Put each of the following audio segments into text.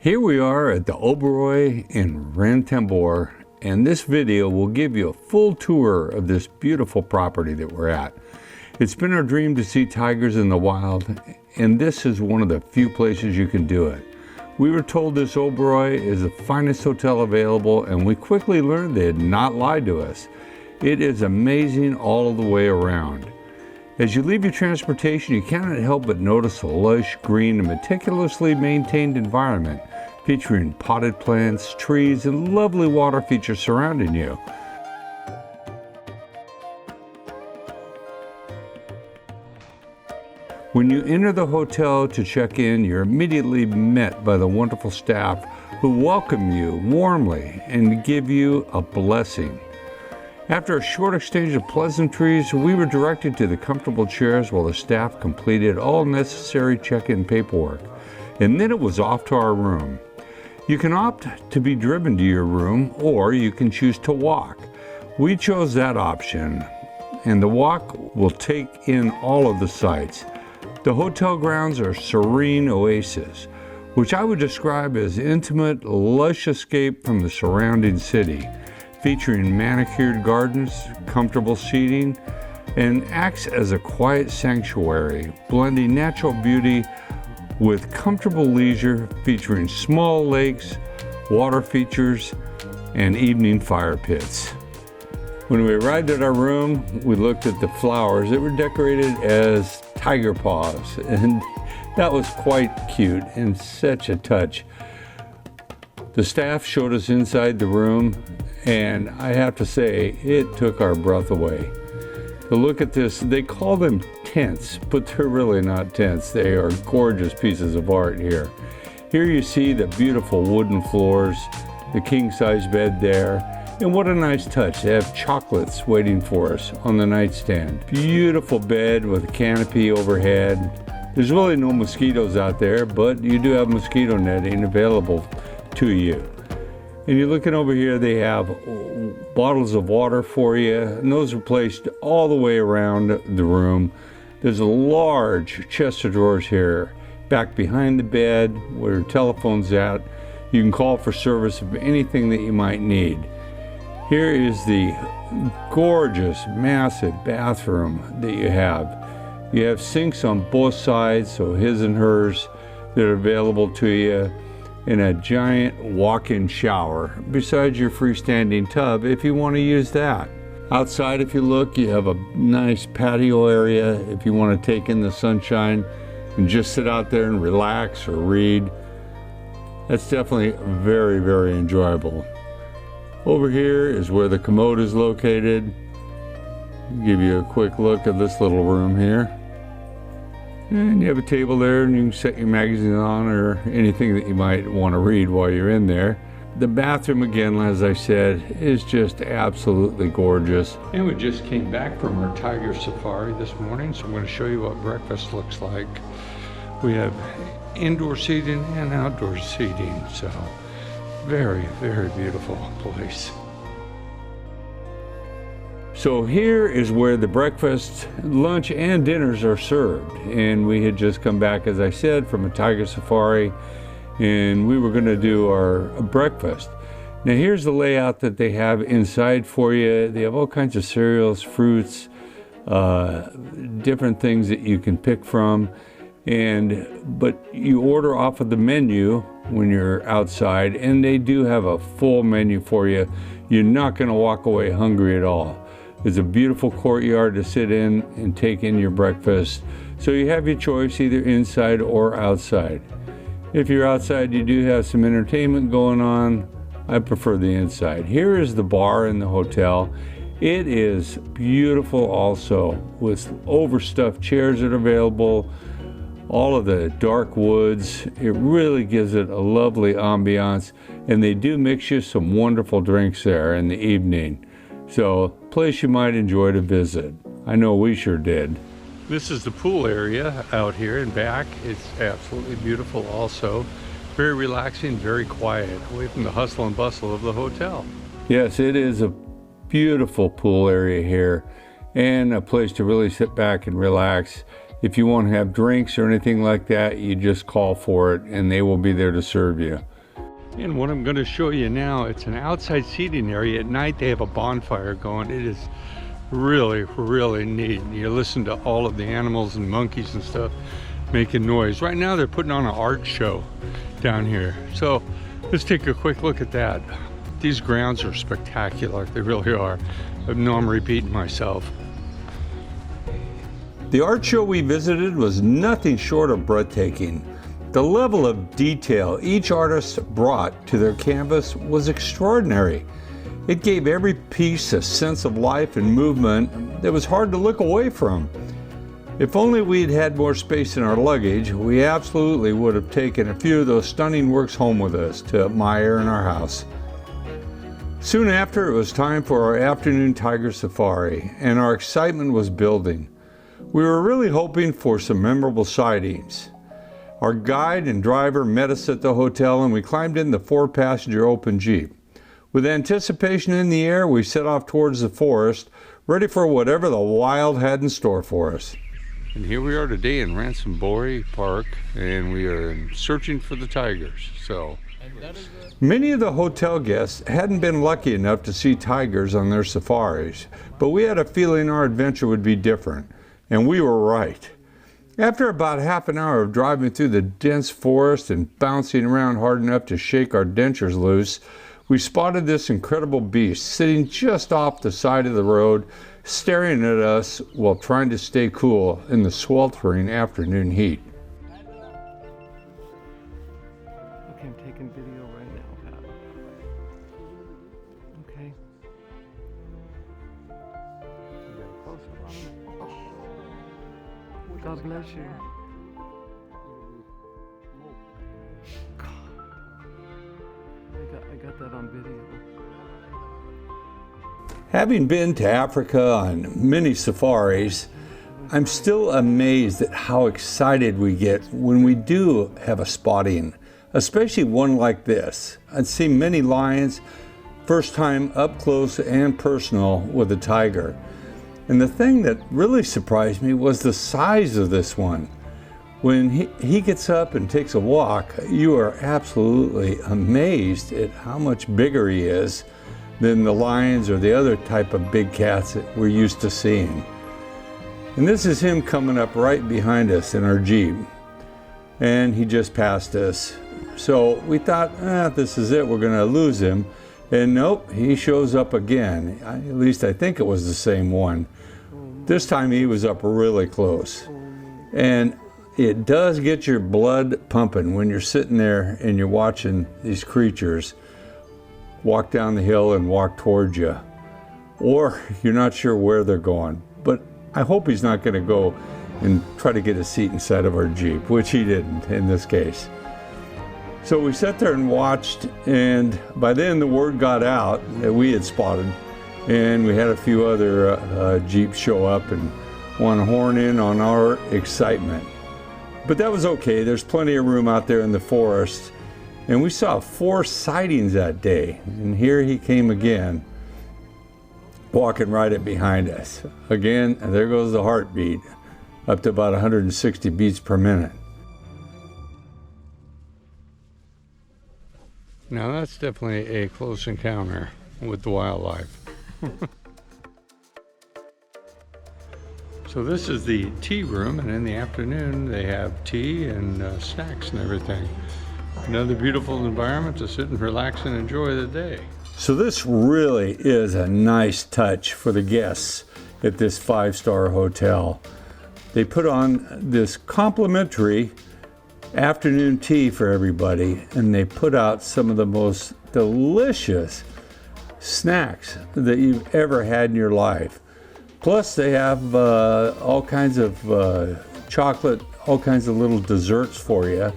Here we are at the Oberoi in Ranthambhore, and this video will give you a full tour of this beautiful property that we're at. It's been our dream to see tigers in the wild, and this is one of the few places you can do it. We were told this Oberoi is the finest hotel available, and we quickly learned they had not lied to us. It is amazing all the way around. As you leave your transportation, you cannot help but notice a lush, green, and meticulously maintained environment featuring potted plants, trees, and lovely water features surrounding you. When you enter the hotel to check in, you're immediately met by the wonderful staff who welcome you warmly and give you a blessing. After a short exchange of pleasantries, we were directed to the comfortable chairs while the staff completed all necessary check-in paperwork, and then it was off to our room. You can opt to be driven to your room, or you can choose to walk. We chose that option, and the walk will take in all of the sights. The hotel grounds are a serene oasis, which I would describe as intimate, lush escape from the surrounding city, featuring manicured gardens, comfortable seating, and acts as a quiet sanctuary, blending natural beauty with comfortable leisure, featuring small lakes, water features, and evening fire pits. When we arrived at our room, we looked at the flowers that were decorated as tiger paws, and that was quite cute and such a touch. The staff showed us inside the room, and I have to say, it took our breath away. To look at this, they call them tents, but they're really not tents. They are gorgeous pieces of art here. Here you see the beautiful wooden floors, the king-size bed there, and what a nice touch. They have chocolates waiting for us on the nightstand. Beautiful bed with a canopy overhead. There's really no mosquitoes out there, but you do have mosquito netting available to you. And you're looking over here, they have bottles of water for you, and those are placed all the way around the room. There's a large chest of drawers here, back behind the bed where your telephone's at. You can call for service of anything that you might need. Here is the gorgeous, massive bathroom that you have. You have sinks on both sides, so his and hers, that are available to you, and a giant walk-in shower besides your freestanding tub if you want to use that. Outside, if you look, you have a nice patio area if you want to take in the sunshine and just sit out there and relax or read. That's definitely very, very enjoyable. Over here is where the commode is located. I'll give you a quick look at this little room here. And you have a table there, and you can set your magazine on or anything that you might want to read while you're in there. The bathroom, again, as I said, is just absolutely gorgeous. And we just came back from our tiger safari this morning, so I'm going to show you what breakfast looks like. We have indoor seating and outdoor seating, so very, very beautiful place. So here is where the breakfast, lunch, and dinners are served. And we had just come back, as I said, from a tiger safari, and we were going to do our breakfast. Now here's the layout that they have inside for you. They have all kinds of cereals, fruits, different things that you can pick from. But you order off of the menu when you're outside, and they do have a full menu for you. You're not going to walk away hungry at all. There's a beautiful courtyard to sit in and take in your breakfast. So you have your choice either inside or outside. If you're outside, you do have some entertainment going on. I prefer the inside. Here is the bar in the hotel. It is beautiful also, with overstuffed chairs that are available, all of the dark woods. It really gives it a lovely ambiance, and they do mix you some wonderful drinks there in the evening. So, place you might enjoy to visit. I know we sure did. This is the pool area out here and back. It's absolutely beautiful also. Very relaxing, very quiet, away from the hustle and bustle of the hotel. Yes, it is a beautiful pool area here, and a place to really sit back and relax. If you want to have drinks or anything like that, you just call for it and they will be there to serve you. And what I'm going to show you now, it's an outside seating area. At night they have a bonfire going. It is really, really neat. You listen to all of the animals and monkeys and stuff making noise. Right now they're putting on an art show down here. So let's take a quick look at that. These grounds are spectacular. They really are. I know I'm repeating myself. The art show we visited was nothing short of breathtaking. The level of detail each artist brought to their canvas was extraordinary. It gave every piece a sense of life and movement that was hard to look away from. If only we'd had more space in our luggage, we absolutely would have taken a few of those stunning works home with us to admire in our house. Soon after, it was time for our afternoon tiger safari, and our excitement was building. We were really hoping for some memorable sightings. Our guide and driver met us at the hotel, and we climbed in the 4-passenger open Jeep. With anticipation in the air, we set off towards the forest, ready for whatever the wild had in store for us. And here we are today in Ranthambhore Park, and we are searching for the tigers. Many of the hotel guests hadn't been lucky enough to see tigers on their safaris, but we had a feeling our adventure would be different, and we were right. After about half an hour of driving through the dense forest and bouncing around hard enough to shake our dentures loose, we spotted this incredible beast sitting just off the side of the road, staring at us while trying to stay cool in the sweltering afternoon heat. Okay, I'm taking video right now, Pat. Okay. God bless you. I got that on video. Having been to Africa on many safaris, I'm still amazed at how excited we get when we do have a spotting, especially one like this. I'd seen many lions, first time up close and personal with a tiger. And the thing that really surprised me was the size of this one. When he gets up and takes a walk, you are absolutely amazed at how much bigger he is than the lions or the other type of big cats that we're used to seeing. And this is him coming up right behind us in our Jeep. And he just passed us. So we thought, this is it, we're gonna lose him. And nope, he shows up again. At least I think it was the same one. This time he was up really close. And it does get your blood pumping when you're sitting there and you're watching these creatures walk down the hill and walk towards you. Or you're not sure where they're going. But I hope he's not gonna go and try to get a seat inside of our Jeep, which he didn't in this case. So we sat there and watched, and by then the word got out that we had spotted, and we had a few other Jeeps show up and want to horn in on our excitement. But that was okay, there's plenty of room out there in the forest, and we saw 4 sightings that day, and here he came again, walking right up behind us. Again, and there goes the heartbeat, up to about 160 beats per minute. Now that's definitely a close encounter with the wildlife. So this is the tea room, and in the afternoon they have tea and snacks and everything. Another beautiful environment to sit and relax and enjoy the day. So this really is a nice touch for the guests at this 5-star hotel. They put on this complimentary afternoon tea for everybody, and they put out some of the most delicious snacks that you've ever had in your life. Plus they have all kinds of chocolate, all kinds of little desserts for you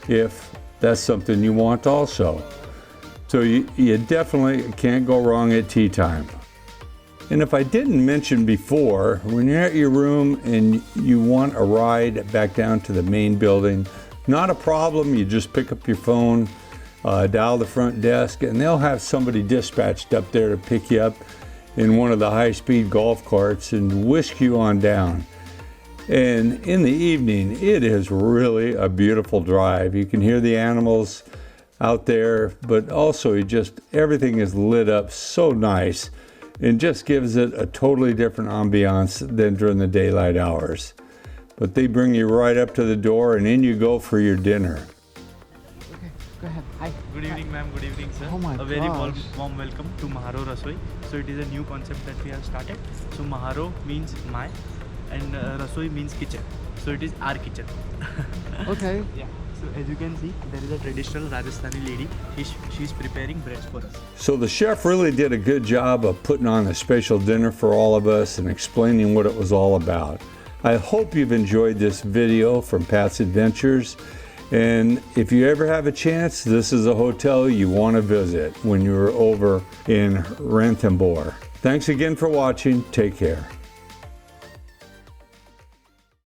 if that's something you want also. So you definitely can't go wrong at tea time. And if I didn't mention before, when you're at your room and you want a ride back down to the main building, not a problem. You just pick up your phone, dial the front desk, and they'll have somebody dispatched up there to pick you up in one of the high-speed golf carts and whisk you on down. And in the evening, it is really a beautiful drive. You can hear the animals out there, but also everything is lit up so nice and just gives it a totally different ambiance than during the daylight hours. But they bring you right up to the door and in you go for your dinner. Okay, go ahead. Hi. Good evening, ma'am. Good evening, sir. Oh my A very warm, gosh. warm welcome to Maharo Rasoi. So it is a new concept that we have started. So Maharo means my, and Rasoi means kitchen. So it is our kitchen. Okay. Yeah. So as you can see, there is a traditional Rajasthani lady. She's preparing breads for us. So the chef really did a good job of putting on a special dinner for all of us and explaining what it was all about. I hope you've enjoyed this video from Pat's Adventures. And if you ever have a chance, this is a hotel you want to visit when you're over in Ranthambhore. Thanks again for watching. Take care.